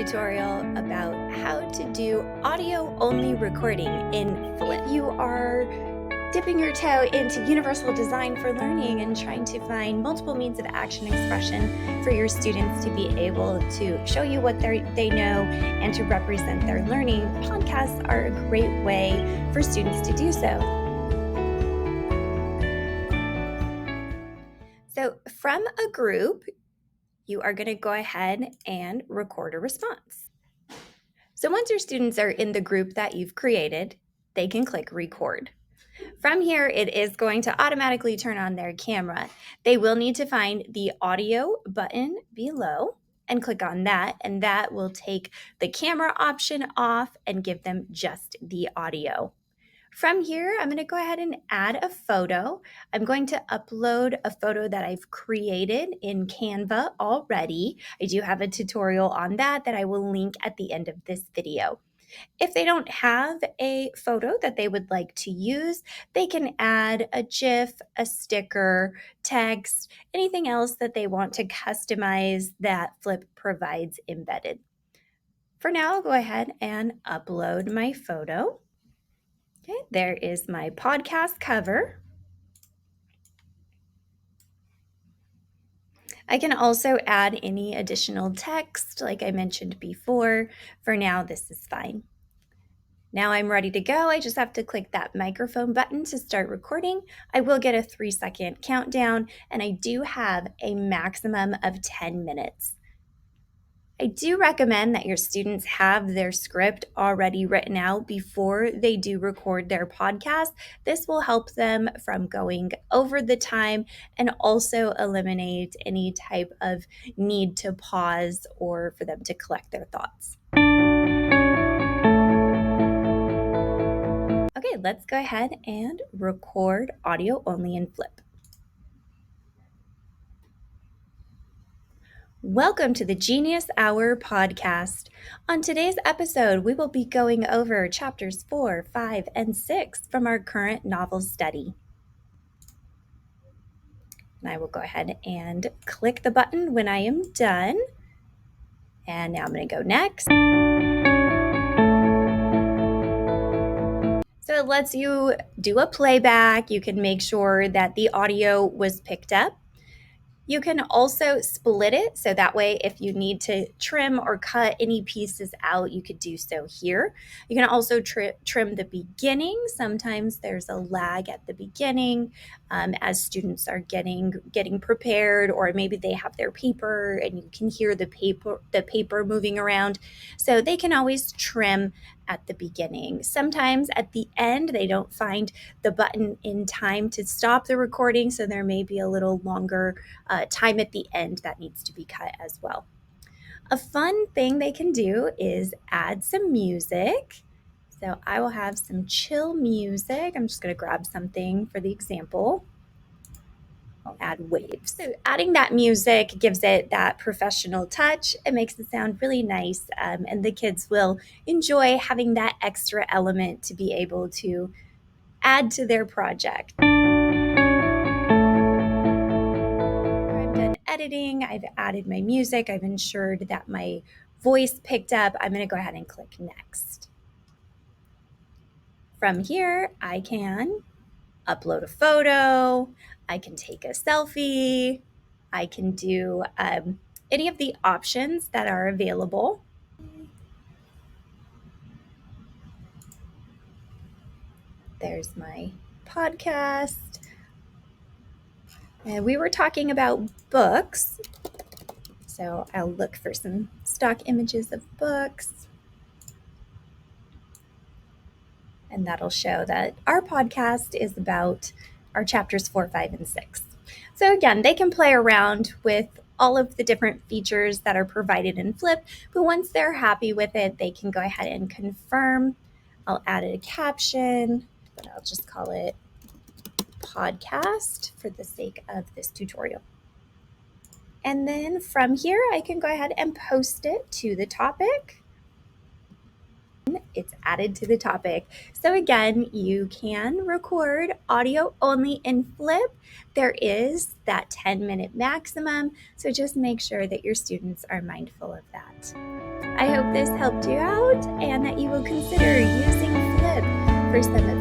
tutorial about how to do audio-only recording in Flip. If you are dipping your toe into universal design for learning and trying to find multiple means of action expression for your students to be able to show you what they know and to represent their learning, podcasts are a great way for students to do so. So from a group, you are going to go ahead and record a response. So once your students are in the group that you've created, they can click record. From here, it is going to automatically turn on their camera. They will need to find the audio button below and click on that, and that will take the camera option off and give them just the audio. From here, I'm going to go ahead and add a photo. I'm going to upload a photo that I've created in Canva already. I do have a tutorial on that I will link at the end of this video. If they don't have a photo that they would like to use, they can add a GIF, a sticker, text, anything else that they want to customize that Flip provides embedded. For now, I'll go ahead and upload my photo. Okay, there is my podcast cover. I can also add any additional text like I mentioned before. For now, this is fine. Now I'm ready to go. I just have to click that microphone button to start recording. I will get a 3-second countdown, and I do have a maximum of 10 minutes. I do recommend that your students have their script already written out before they do record their podcast. This will help them from going over the time and also eliminate any type of need to pause or for them to collect their thoughts. Okay, let's go ahead and record audio only in Flip. Welcome to the Genius Hour podcast. On today's episode, we will be going over chapters 4, 5, and 6 from our current novel study. And I will go ahead and click the button when I am done. And now I'm going to go next. So it lets you do a playback. You can make sure that the audio was picked up. You can also split it, so that way if you need to trim or cut any pieces out, you could do so here. You can also trim the beginning. Sometimes there's a lag at the beginning as students are getting prepared, or maybe they have their paper and you can hear the paper moving around. So they can always trim at the beginning. Sometimes at the end, they don't find the button in time to stop the recording, so there may be a little longer time at the end that needs to be cut as well. A fun thing they can do is add some music. So I will have some chill music. I'm just going to grab something for the example. I'll add waves. So adding that music gives it that professional touch. It makes it sound really nice, and the kids will enjoy having that extra element to be able to add to their project. I'm done editing. I've added my music. I've ensured that my voice picked up. I'm going to go ahead and click next. From here, I can upload a photo. I can take a selfie. I can do any of the options that are available. There's my podcast. And we were talking about books. So I'll look for some stock images of books. And that'll show that our podcast is about our chapters 4, 5, and 6. So again, they can play around with all of the different features that are provided in Flip, but once they're happy with it, they can go ahead and confirm. I'll add a caption, but I'll just call it podcast for the sake of this tutorial. And then from here, I can go ahead and post it to the topic. it's added to the topic. So again, you can record audio only in Flip. There is that 10-minute maximum, so just make sure that your students are mindful of that. I hope this helped you out and that you will consider using Flip for some